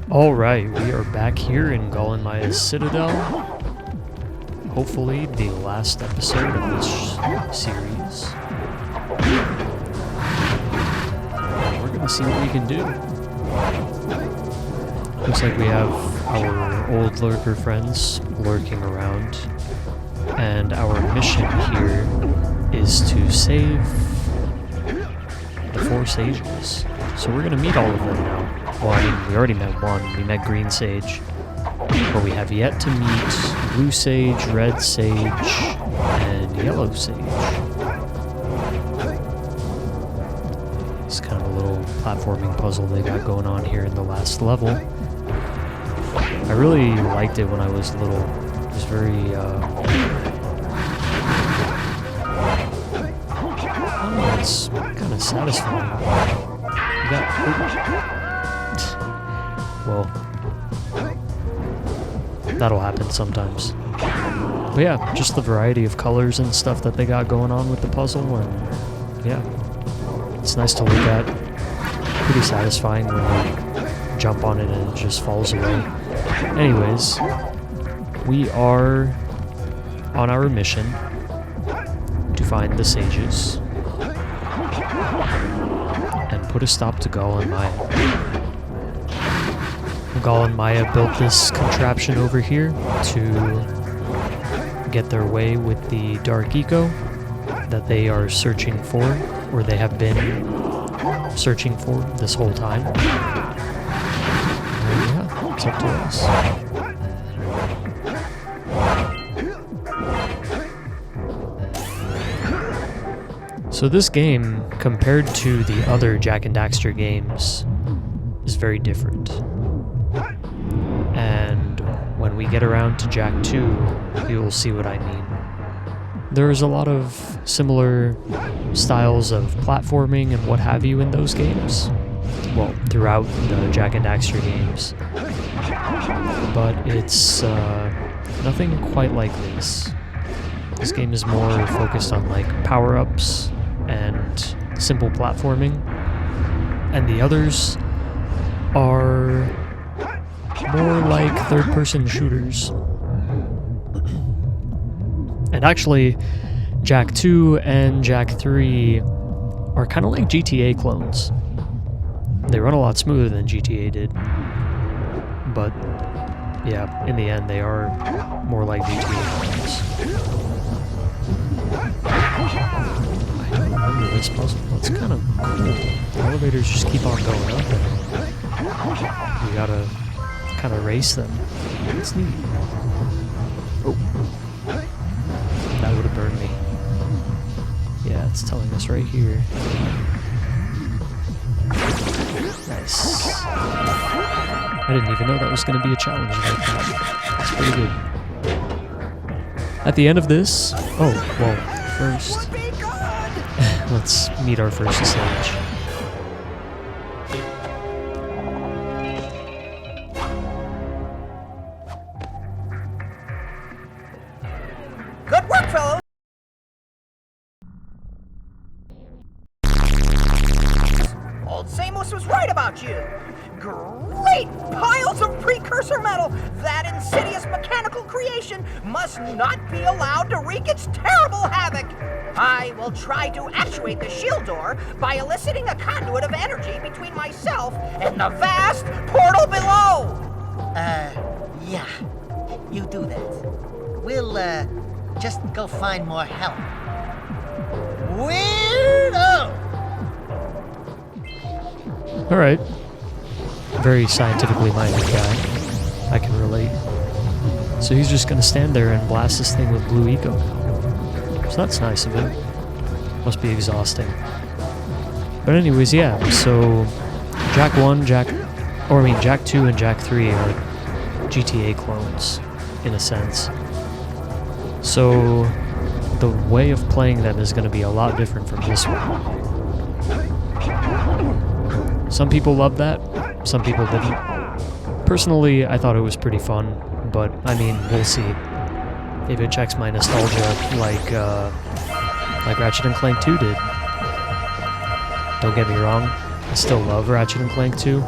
Alright, we are back here in Maya's Citadel. Hopefully the last episode of this series. We're gonna see what we can do. Looks like we have our old lurker friends lurking around. And our mission here is to save the 4 sages. So we're gonna meet all of them now. Well, I mean, we already met one. We met Green Sage. But we have yet to meet Blue Sage, Red Sage, and Yellow Sage. It's kind of a little platforming puzzle they got going on here in the last level. I really liked it when I was little. It was very, it's kind of satisfying. You got... Well, that'll happen sometimes. But yeah, just the variety of colors and stuff that they got going on with the puzzle, and yeah, it's nice to look at. Pretty satisfying when you jump on it and it just falls away. Anyways, we are on our mission to find the sages and put a stop to Gall and Maya. Gall and Maya built this contraption over here to get their way with the Dark Eco that they are searching for, or they have been searching for this whole time. And yeah, it's up to us. So this game, compared to the other Jak and Daxter games, is very different. And when we get around to Jak 2, you'll see what I mean. There's a lot of similar styles of platforming and what have you in those games. Well, throughout the Jak and Daxter games. But it's nothing quite like this. This game is more focused on like power-ups and simple platforming. And the others are more like third-person shooters. And actually, Jak 2 and Jak 3 are kind of like GTA clones. They run a lot smoother than GTA did. But, yeah, in the end, they are more like GTA clones. I don't remember this puzzle. It's kind of cool. The elevators just keep on going up, and you gotta kind of race them. It's neat. Oh. That would have burned me. Yeah, it's telling us right here. Nice. I didn't even know that was going to be a challenge like that. That's pretty good. At the end of this... Oh, well, first... let's meet our first sage. Good work, fellows! Old Samus was right about you. Great piles of precursor metal! That insidious mechanical creation must not be allowed to wreak its terrible havoc! I will try to actuate the shield door by eliciting a conduit of energy between myself and the vast portal below! Yeah. You do that. We'll, just go find more help. Weirdo! Alright. Very scientifically minded guy. I can relate. So he's just gonna stand there and blast this thing with blue eco. So that's nice of him. Must be exhausting. But anyways, yeah, so Jak 1, Jak 2 and Jak 3 are GTA clones, in a sense. So the way of playing them is going to be a lot different from this one. Some people loved that, some people didn't. Personally, I thought it was pretty fun, but I mean, we'll see. If it checks my nostalgia like Ratchet and Clank 2 did. Don't get me wrong, I still love Ratchet and Clank 2.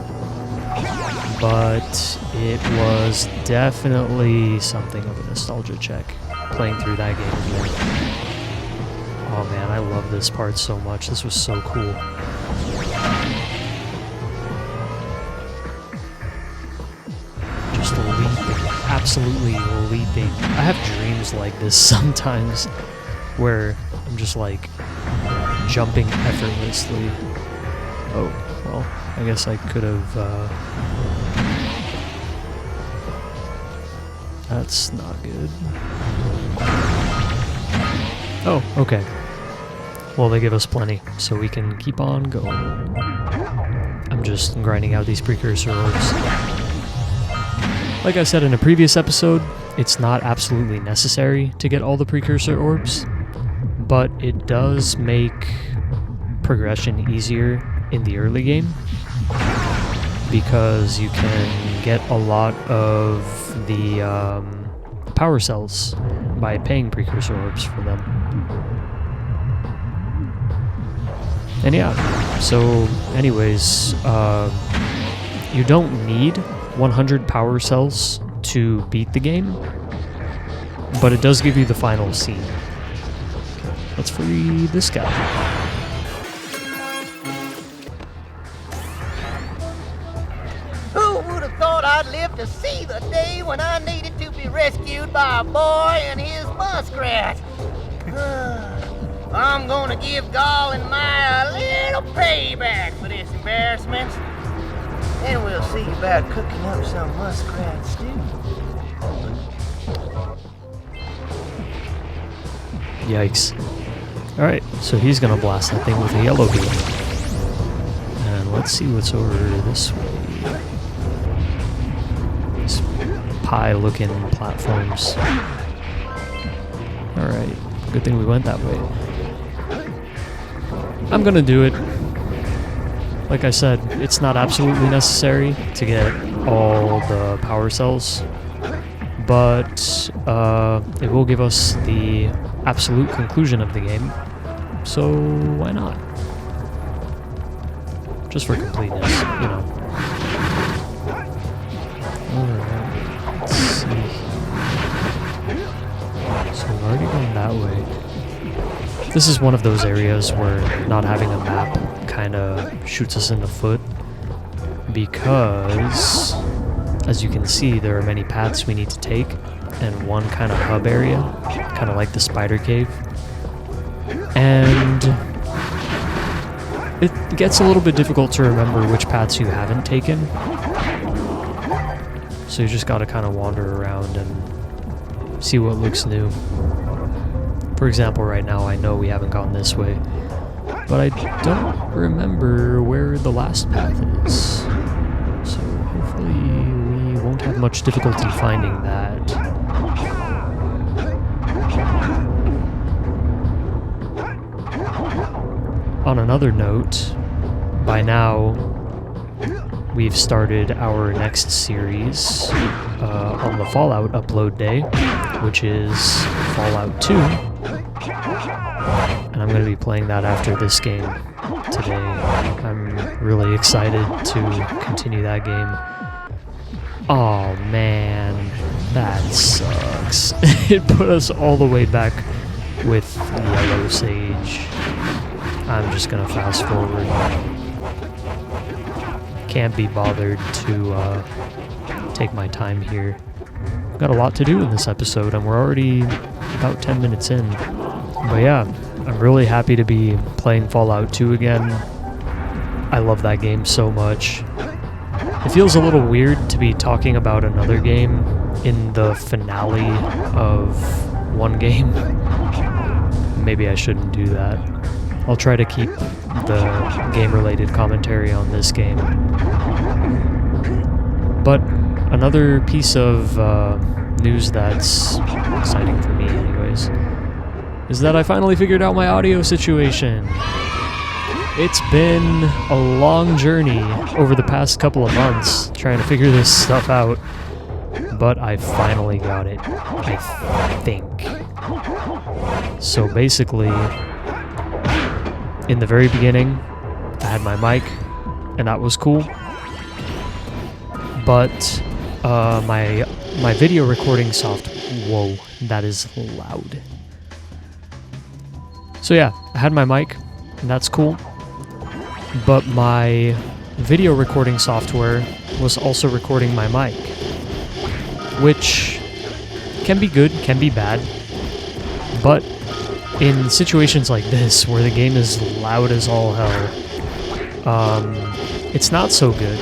but it was definitely something of a nostalgia check playing through that game again. Oh man, I love this part so much. This was so cool. Just leaping, absolutely leaping. I have dreams like this sometimes where I'm just like jumping effortlessly. Oh, well, I guess I could have, that's not good. Oh, okay. Well, they give us plenty, so we can keep on going. I'm just grinding out these precursor orbs. Like I said in a previous episode, it's not absolutely necessary to get all the precursor orbs, but it does make progression easier in the early game because you can get a lot of the power cells by paying precursor orbs for them. And yeah, so anyways, you don't need 100 power cells to beat the game, but it does give you the final scene. Let's free this guy. Who would have thought I'd live to see the day when I needed to be rescued by a boy and his muskrat? I'm gonna give Gall and Maya a little payback for this embarrassment. Then we'll see about cooking up some muskrat stew. Yikes. Alright, so he's gonna blast that thing with a yellow beam. And let's see what's over this way. These pie-looking platforms. Alright, good thing we went that way. I'm gonna do it. Like I said, it's not absolutely necessary to get all the power cells, but it will give us the absolute conclusion of the game, so why not? Just for completeness, you know. Alright, let's see. So we've already gone that way. This is one of those areas where not having a map kind of shoots us in the foot, because as you can see, there are many paths we need to take, and one kind of hub area, kind of like the spider cave. And it gets a little bit difficult to remember which paths you haven't taken. So you just gotta kind of wander around and see what looks new. For example, right now I know we haven't gone this way, but I don't remember where the last path is. So hopefully we won't have much difficulty finding that. On another note, by now we've started our next series on the Fallout upload day, which is Fallout 2. And I'm going to be playing that after this game today. I'm really excited to continue that game. Oh man, that sucks. It put us all the way back with Yellow Sage. I'm just going to fast forward. Can't be bothered to take my time here. Got a lot to do in this episode, and we're already about 10 minutes in. But yeah, I'm really happy to be playing Fallout 2 again. I love that game so much. It feels a little weird to be talking about another game in the finale of one game. Maybe I shouldn't do that. I'll try to keep the game-related commentary on this game. But another piece of news that's exciting for me anyways is that I finally figured out my audio situation. It's been a long journey over the past couple of months trying to figure this stuff out, but I finally got it, I think. So basically, in the very beginning, I had my mic, and that was cool. but my video recording whoa, that is loud. So yeah, I had my mic, and that's cool, but my video recording software was also recording my mic, which can be good, can be bad, but in situations like this, where the game is loud as all hell, it's not so good.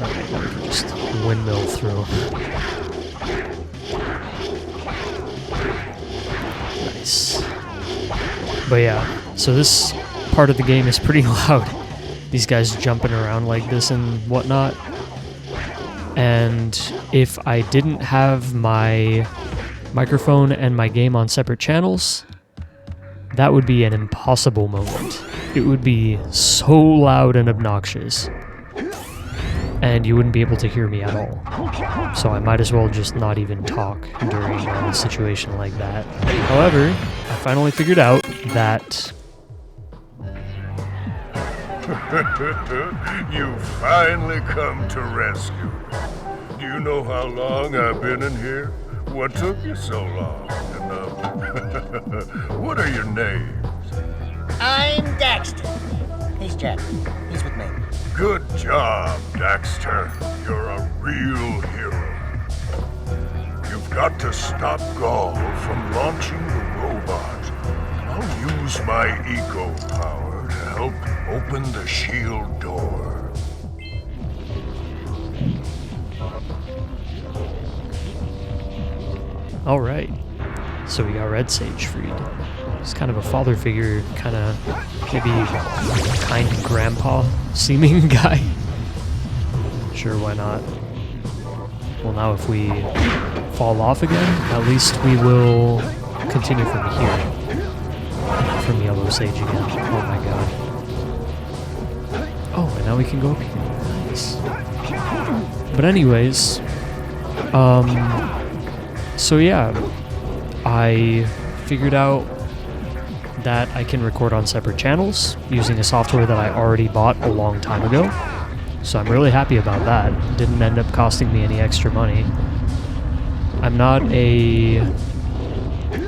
Alright, now we can just windmill through. Nice. But yeah, so this part of the game is pretty loud. These guys jumping around like this and whatnot. And if I didn't have my microphone and my game on separate channels, that would be an impossible moment. It would be so loud and obnoxious, and you wouldn't be able to hear me at all. So I might as well just not even talk during a situation like that. However, I finally figured out that... You finally come to rescue. Do you know how long I've been in here? What took you so long? And, what are your names? I'm Daxter. He's Jak. He's with me. Good job, Daxter. You're a real hero. You've got to stop Gaul from launching the robot. I'll use my eco power to help open the shield door. Alright, so we got Red Sage freed. He's kind of a father figure, kind of maybe kind grandpa seeming guy. Sure, why not? Well, now if we fall off again, at least we will continue from here. From Yellow Sage again. Oh my god. Oh, and now we can go up here. Nice. But anyways, so yeah, I figured out that I can record on separate channels using a software that I already bought a long time ago. So I'm really happy about that. It didn't end up costing me any extra money. I'm not a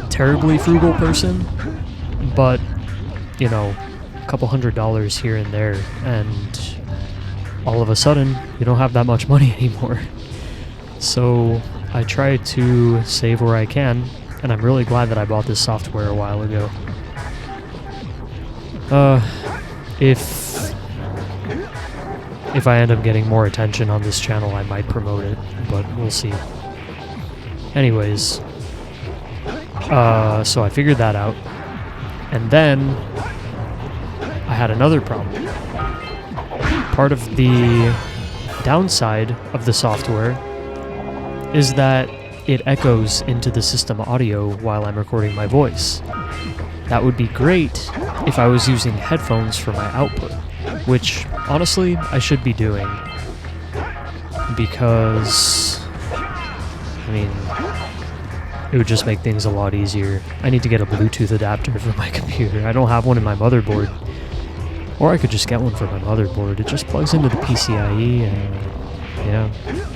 terribly frugal person, but, you know, a couple $100 here and there, and all of a sudden, you don't have that much money anymore. So I try to save where I can, and I'm really glad that I bought this software a while ago. If I end up getting more attention on this channel, I might promote it, but we'll see. Anyways, so I figured that out, and then I had another problem. Part of the downside of the software is that it echoes into the system audio while I'm recording my voice. That would be great if I was using headphones for my output, which, honestly, I should be doing. Because, I mean, it would just make things a lot easier. I need to get a Bluetooth adapter for my computer. I don't have one in my motherboard. Or I could just get one for my motherboard. It just plugs into the PCIe and, yeah,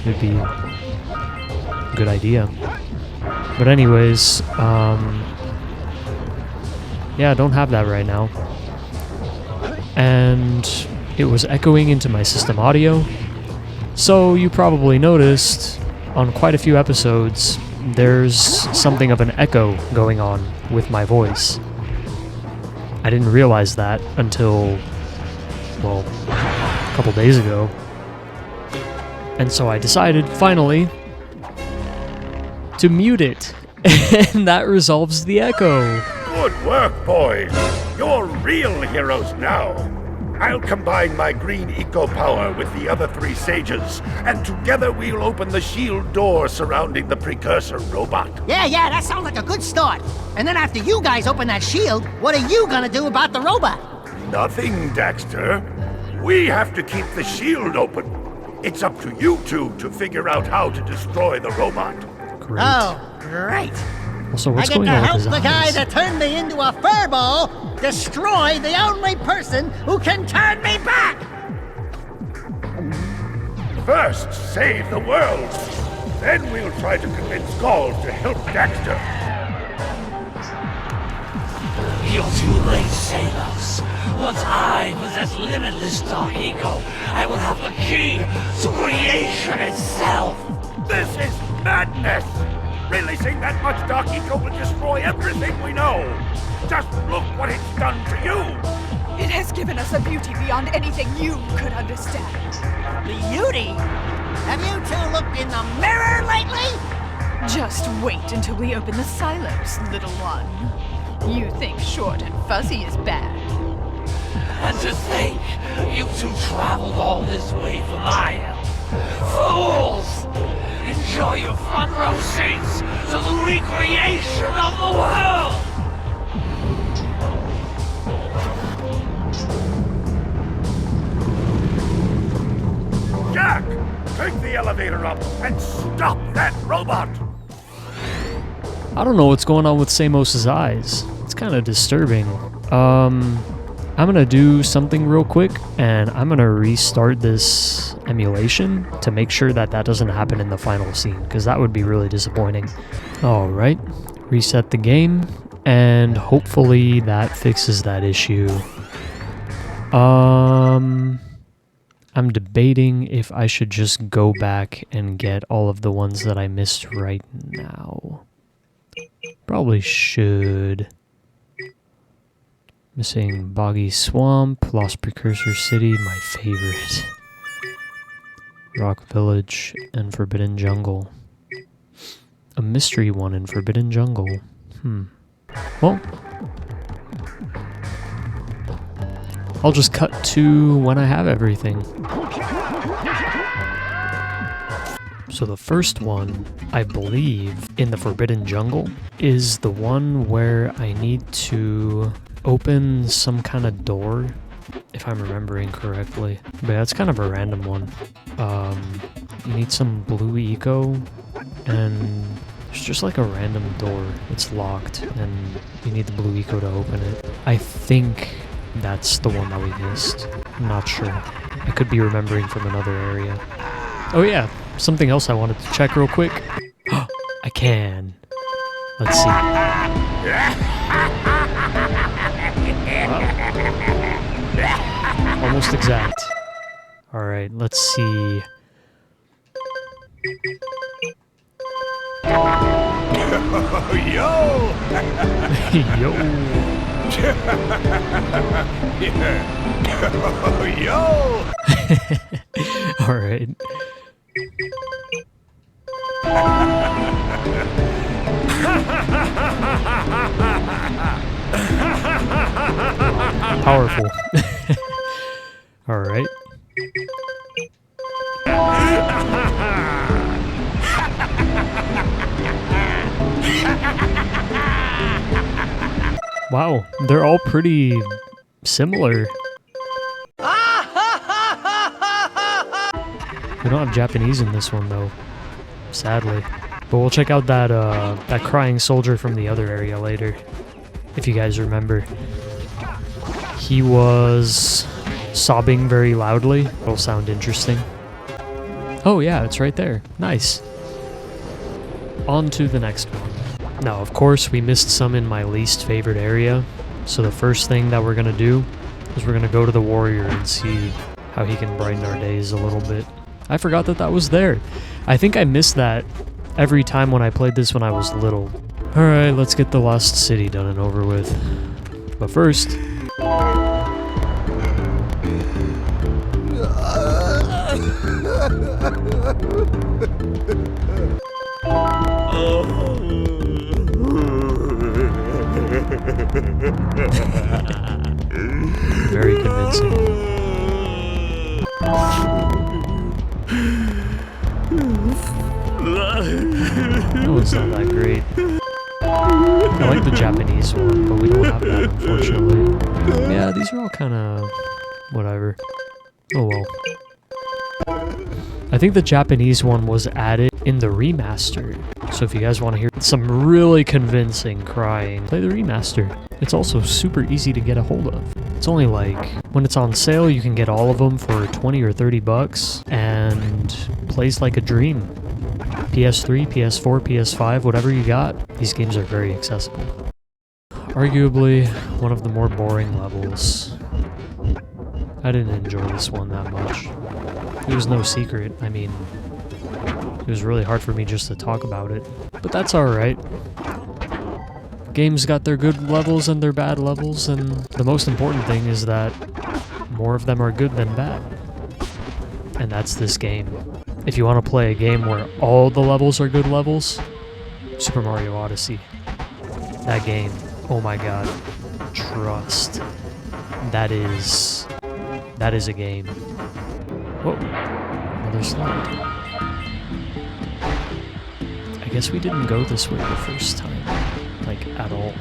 it'd be a good idea. But anyways, yeah, I don't have that right now. And it was echoing into my system audio. So you probably noticed on quite a few episodes, there's something of an echo going on with my voice. I didn't realize that until, well, a couple days ago. And so I decided, finally, to mute it. And that resolves the echo. Good work, boys. You're real heroes now. I'll combine my green eco power with the other 3 sages, and together we'll open the shield door surrounding the Precursor robot. Yeah, that sounds like a good start. And then after you guys open that shield, what are you gonna do about the robot? Nothing, Daxter. We have to keep the shield open. It's up to you two to figure out how to destroy the robot. Great. Oh, great. Also, what's I get going to on help with his the guy eyes? that turned me into a furball destroy the only person who can turn me back! First, save the world. Then we'll try to convince Gaul to help Daxter. You're too late, sailors. Once I possess limitless dark ego, I will have the key to creation itself. This is madness! Releasing that much dark eco will destroy everything we know. Just look what it's done to you. It has given us a beauty beyond anything you could understand. Beauty? Have you two looked in the mirror lately? Just wait until we open the silos, little one. You think short and fuzzy is bad. And to think you two traveled all this way for my help. Fools! Enjoy your front row seats to the recreation of the world! Jak! Take the elevator up and stop that robot! I don't know what's going on with Samos's eyes. It's kind of disturbing. I'm gonna do something real quick, and I'm gonna restart this emulation to make sure that that doesn't happen in the final scene, because that would be really disappointing. Alright, reset the game, and hopefully that fixes that issue. I'm debating if I should just go back and get all of the ones that I missed right now. Probably should. Missing Boggy Swamp, Lost Precursor City, my favorite. Rock Village, and Forbidden Jungle. A mystery one in Forbidden Jungle. Well, I'll just cut to when I have everything. So the first one, I believe, in the Forbidden Jungle, is the one where I need to open some kind of door, if I'm remembering correctly. But yeah, it's kind of a random one. You need some blue eco, and there's just like a random door. It's locked, and you need the blue eco to open it. I think that's the one that we missed. I'm not sure. I could be remembering from another area. Oh yeah, something else I wanted to check real quick. I can. Let's see. Wow. Almost exact. Alright, let's see. Yo! Yo! Yo! Alright. Powerful. Alright. Wow, they're all pretty similar. We don't have Japanese in this one though, sadly. But we'll check out that that crying soldier from the other area later, if you guys remember. He was sobbing very loudly. It'll sound interesting. Oh yeah, it's right there. Nice. On to the next one. Now, of course, we missed some in my least favorite area. So the first thing that we're gonna do is we're gonna go to the warrior and see how he can brighten our days a little bit. I forgot that that was there. I think I missed that every time when I played this when I was little. Alright, let's get the Lost City done and over with. But first... Very convincing. That one's not that great. I like the Japanese one, but we don't have that, unfortunately. Yeah, these are all kind of whatever. Oh well. I think the Japanese one was added in the remaster. So if you guys want to hear some really convincing crying, play the remaster. It's also super easy to get a hold of. It's only like, when it's on sale, you can get all of them for 20 or 30 bucks, and plays like a dream. PS3, PS4, PS5, whatever you got, these games are very accessible. Arguably, one of the more boring levels. I didn't enjoy this one that much. It was no secret, I mean, it was really hard for me just to talk about it. But that's alright. Games got their good levels and their bad levels, and the most important thing is that more of them are good than bad. And that's this game. If you want to play a game where all the levels are good levels, Super Mario Odyssey. That game, oh my god, trust. That is a game. Whoa, another slide. I guess we didn't go this way the first time, like at all.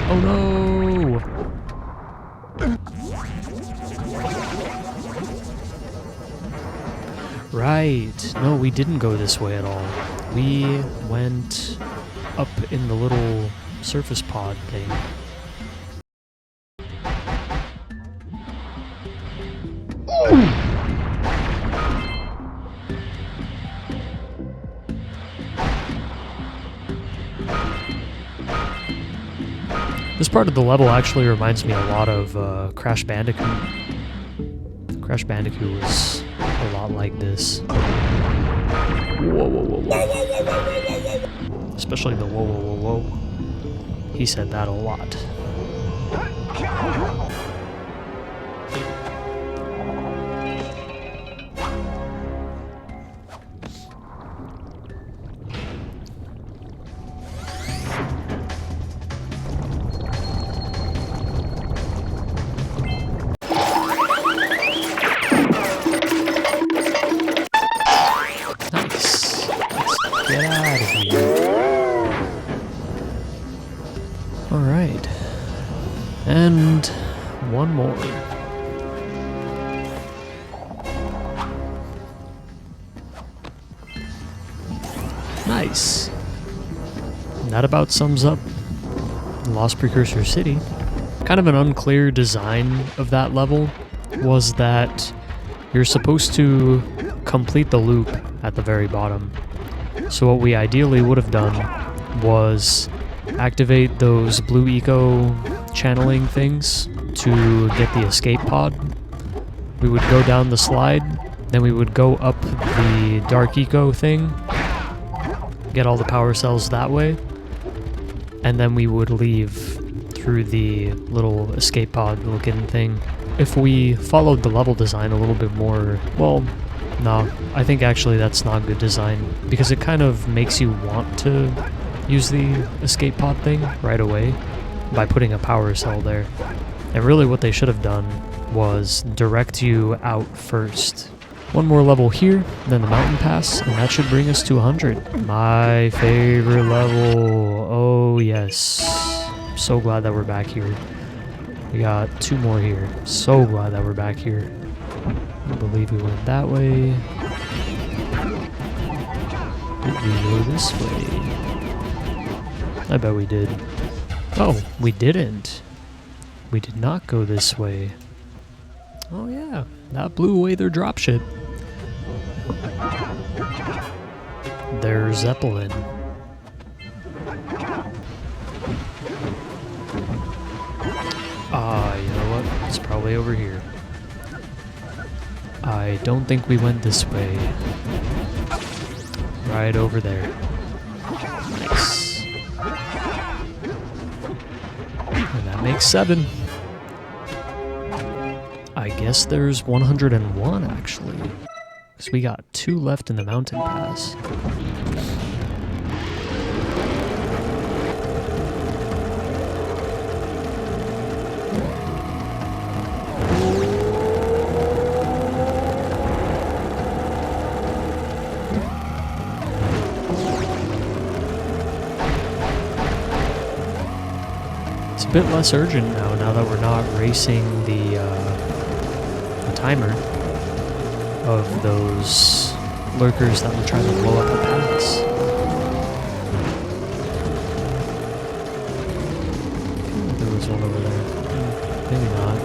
Oh no! Right. No, we didn't go this way at all. We went up in the little surface pod thing. This part of the level actually reminds me a lot of Crash Bandicoot. Crash Bandicoot was a lot like this. Whoa, whoa, whoa, whoa. Especially the whoa, whoa, whoa, whoa. He said that a lot. Alright. And one more. Nice. And that about sums up Lost Precursor City. Kind of an unclear design of that level was that you're supposed to complete the loop at the very bottom. So what we ideally would have done was activate those blue eco channeling things to get the escape pod. We would go down the slide, then we would go up the dark eco thing, get all the power cells that way, and then we would leave through the little escape pod looking thing. If we followed the level design a little bit more, well, no, I think actually that's not good design, because it kind of makes you want to use the escape pod thing right away by putting a power cell there. And really what they should have done was direct you out first. One more level here, then the mountain pass, and that should bring us to 100. My favorite level. Oh yes. So glad that we're back here. We got 2 more here. So glad that we're back here. I believe we went that way. Did we go this way? I bet we did. Oh, we didn't. We did not go this way. Oh yeah, that blew away their dropship. There's Zeppelin. You know what? It's probably over here. I don't think we went this way. Right over there. Nice. And that makes 7. I guess there's 101 actually. Because we got 2 left in the mountain pass. It's a bit less urgent now that we're not racing the timer of those lurkers that were trying to blow up the pass. there's one over there. Maybe not.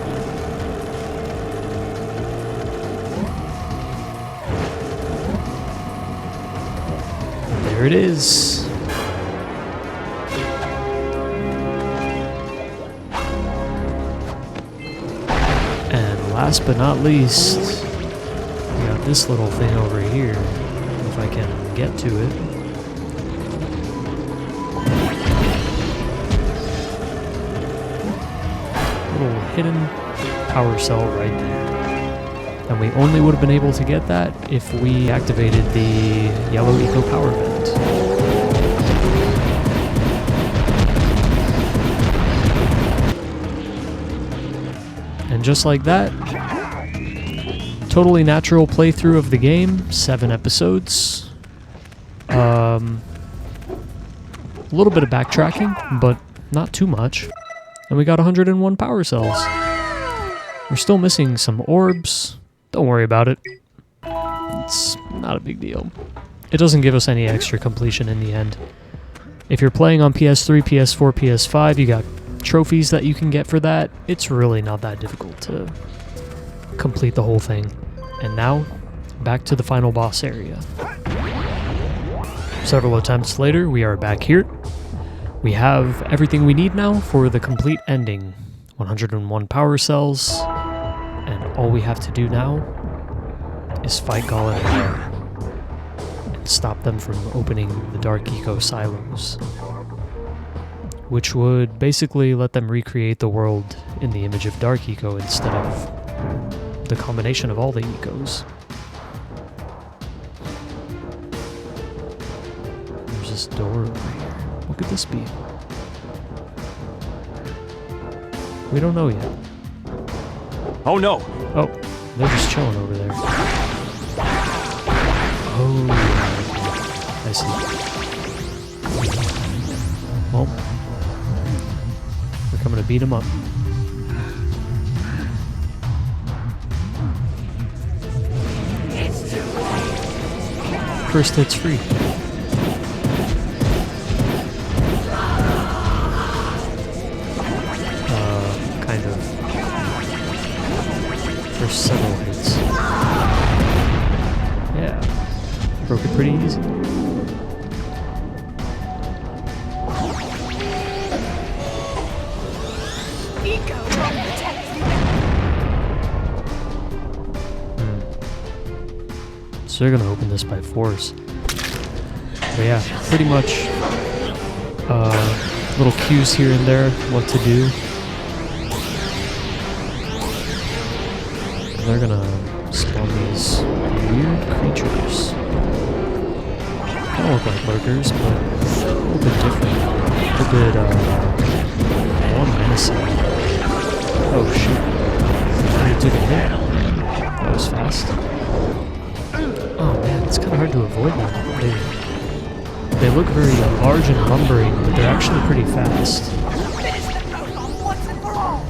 There it is. And last but not least, we got this little thing over here. If I can get to it. Little hidden power cell right there. And we only would have been able to get that if we activated the yellow eco power vent. And just like that, totally natural playthrough of the game, 7 episodes. A little bit of backtracking, but not too much. And we got 101 power cells. We're still missing some orbs. Don't worry about it. It's not a big deal. It doesn't give us any extra completion in the end. If you're playing on PS3, PS4, PS5, you got trophies that you can get for that. It's really not that difficult to complete the whole thing. And now, back to the final boss area. Several attempts later, we are back here. We have everything we need now for the complete ending. 101 power cells. And all we have to do now is fight Gall and Rare and stop them from opening the Dark Eco silos, which would basically let them recreate the world in the image of Dark Eco instead of the combination of all the ecos. There's this door over here. What could this be? We don't know yet. Oh no! Oh, they're just chilling over there. Oh, I see. Well, we're coming to beat them up. First hit's free. Kind of. There's several hits. Yeah. Broke it pretty easy. Eco won't protect you. So they're gonna open this by force. But yeah, pretty much little cues here and there, what to do. They're gonna spawn these weird creatures. Kind of look like lurkers, but a little bit different. A little bit more menacing. Oh shoot! He took a hit. That was fast. Oh man, it's kind of hard to avoid them. They look very large and lumbering, but they're actually pretty fast. Finish the protocol once and for all.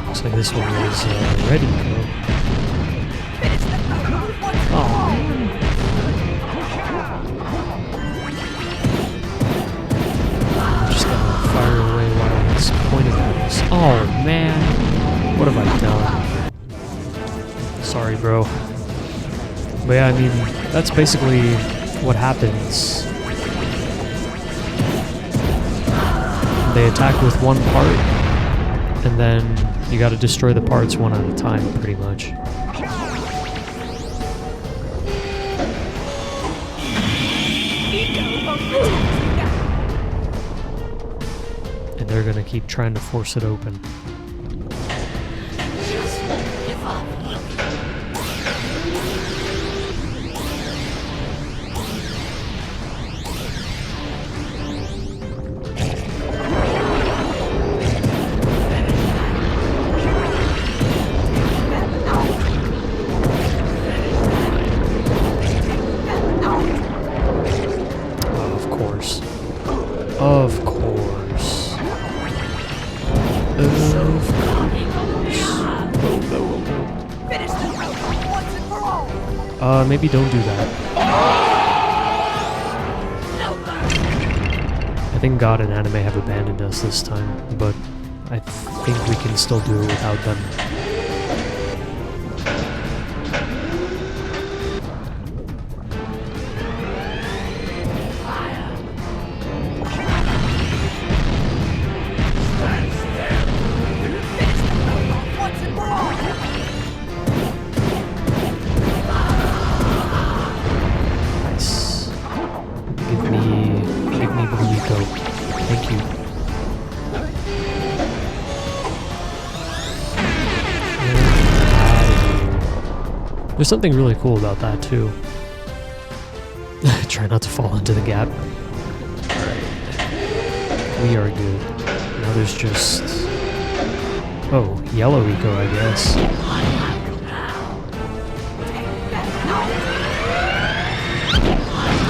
Looks like this one is ready to go. Oh man. I'm just gonna fire away while it's pointed at us. Oh man. What have I done? Sorry, bro. But yeah, I mean, that's basically what happens. They attack with one part, and then you gotta destroy the parts one at a time, pretty much. And they're gonna keep trying to force it open. Of course. Maybe don't do that. I think God and Anime have abandoned us this time, but I think we can still do it without them. Thank you. There's something really cool about that too. Try not to fall into the gap. We are good. Now there's just... oh, yellow eco, I guess.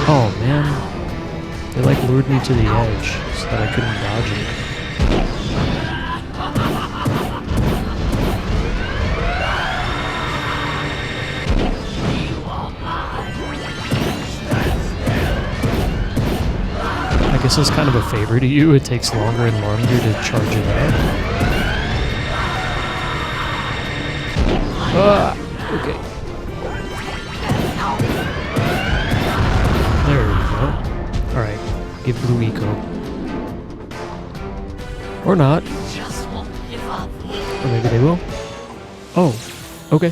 Oh man. They like lured me to the edge so that I couldn't dodge it. I guess it's kind of a favor to you. It takes longer and longer to charge it up. Okay. There we go. Alright, give blue eco. Or not. Or maybe they will. Oh, okay.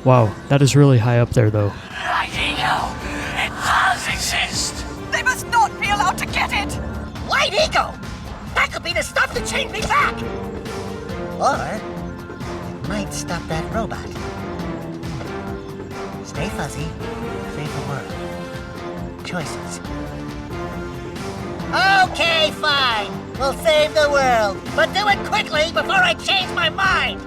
Wow, that is really high up there though. Light eco! It does exist! They must not be allowed to get it! Light eco! That could be the stuff to change me back! Or it might stop that robot. Stay fuzzy, save the world. Choices. Okay, fine. We'll save the world. But do it quickly before I change my mind!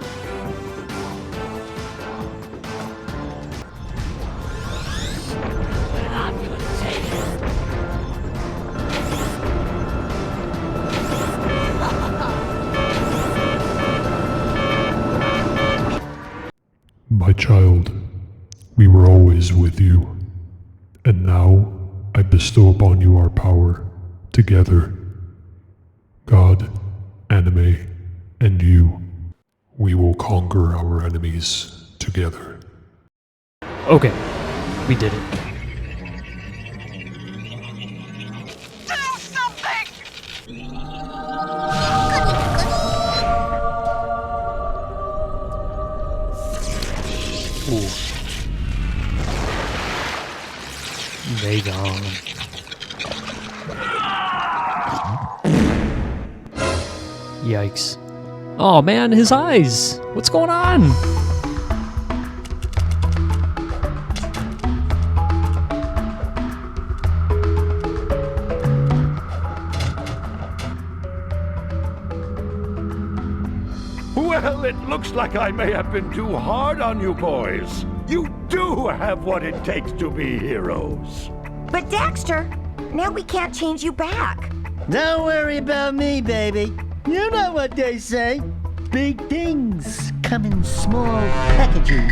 My child, we were always with you, and now I bestow upon you our power, together. God, Anime, and you. We will conquer our enemies together. Okay, we did it. Do something! Ooh. They gone. Yikes. Oh man, his eyes! What's going on? Well, it looks like I may have been too hard on you boys. You do have what it takes to be heroes. But Daxter, now we can't change you back. Don't worry about me, baby. You know what they say. Big things come in small packages.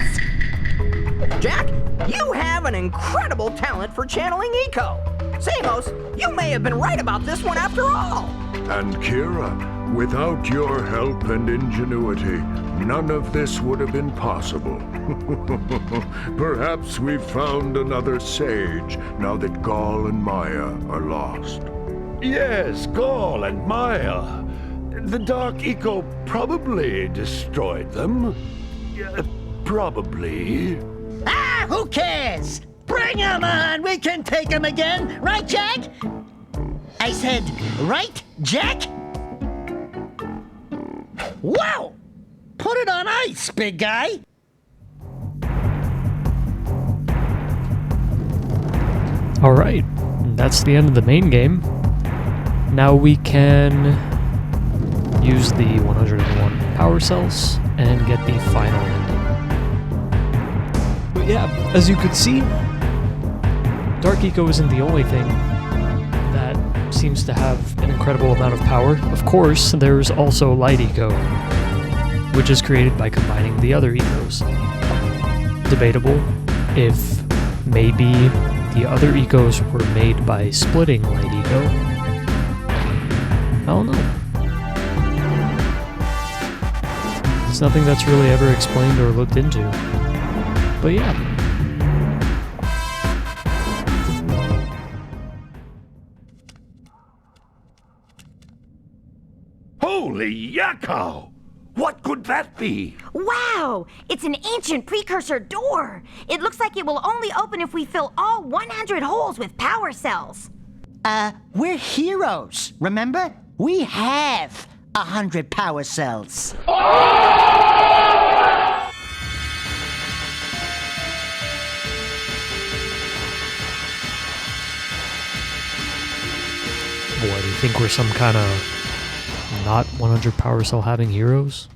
Jack, you have an incredible talent for channeling eco. Samos, you may have been right about this one after all. And Kira, without your help and ingenuity, none of this would have been possible. Perhaps we've found another sage now that Gaul and Maya are lost. Yes, Gaul and Maya. The Dark Eco probably destroyed them. Probably. Ah, who cares? Bring 'em on! We can take 'em again, right, Jack? I said, right, Jack? Wow! Put it on ice, big guy! Alright, that's the end of the main game. Now we can use the 101 power cells and get the final ending. But yeah, as you could see, Dark Eco isn't the only thing that seems to have an incredible amount of power. Of course, there's also Light Eco, which is created by combining the other ecos. debatable if maybe the other ecos were made by splitting Light Eco. I don't know. It's nothing that's really ever explained or looked into. But yeah. Holy yakko! What could that be? Wow! It's an ancient precursor door. It looks like it will only open if we fill all 100 holes with power cells. We're heroes, remember? We have 100 power cells. What, do you think we're some kind of not 100 power cell having heroes?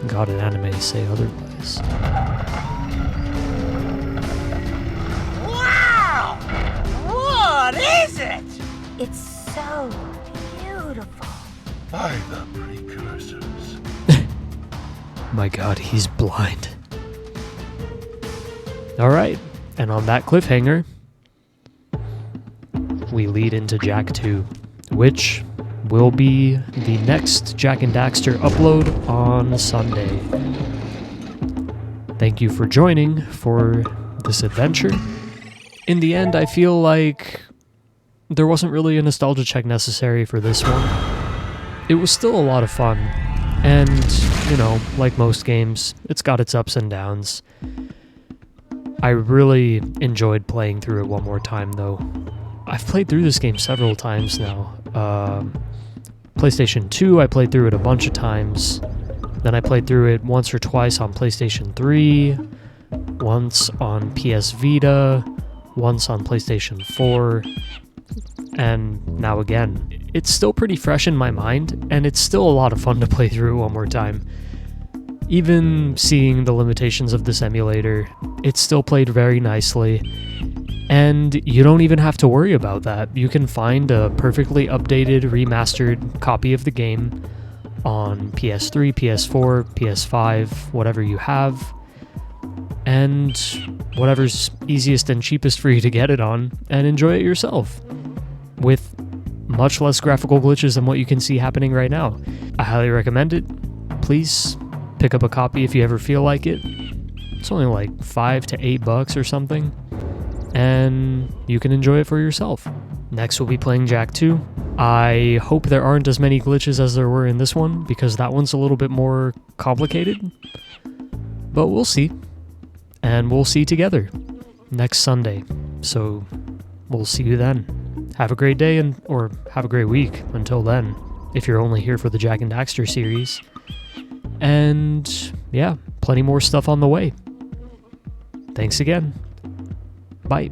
God, in anime say otherwise. Wow! What is it? It's so beautiful. By the precursors. My God, he's blind. Alright, and on that cliffhanger, we lead into Jak 2, which will be the next Jak and Daxter upload on Sunday. Thank you for joining for this adventure. In the end, I feel like there wasn't really a nostalgia check necessary for this one. It was still a lot of fun, and, you know, like most games, it's got its ups and downs. I really enjoyed playing through it one more time, though. I've played through this game several times now. PlayStation 2, I played through it a bunch of times. Then I played through it once or twice on PlayStation 3, once on PS Vita, once on PlayStation 4, and now again. It's still pretty fresh in my mind, and it's still a lot of fun to play through one more time. Even seeing the limitations of this emulator, it still played very nicely. And you don't even have to worry about that. You can find a perfectly updated, remastered copy of the game on PS3, PS4, PS5, whatever you have, and whatever's easiest and cheapest for you to get it on, and enjoy it yourself, with much less graphical glitches than what you can see happening right now. I highly recommend it. Please pick up a copy if you ever feel like it. It's only like $5 to $8 or something, and you can enjoy it for yourself. Next we'll be playing Jak 2. I hope there aren't as many glitches as there were in this one, because that one's a little bit more complicated. But we'll see. And we'll see together next Sunday. So we'll see you then. Have a great day, or have a great week until then, if you're only here for the Jak and Daxter series. And yeah, plenty more stuff on the way. Thanks again. Bye.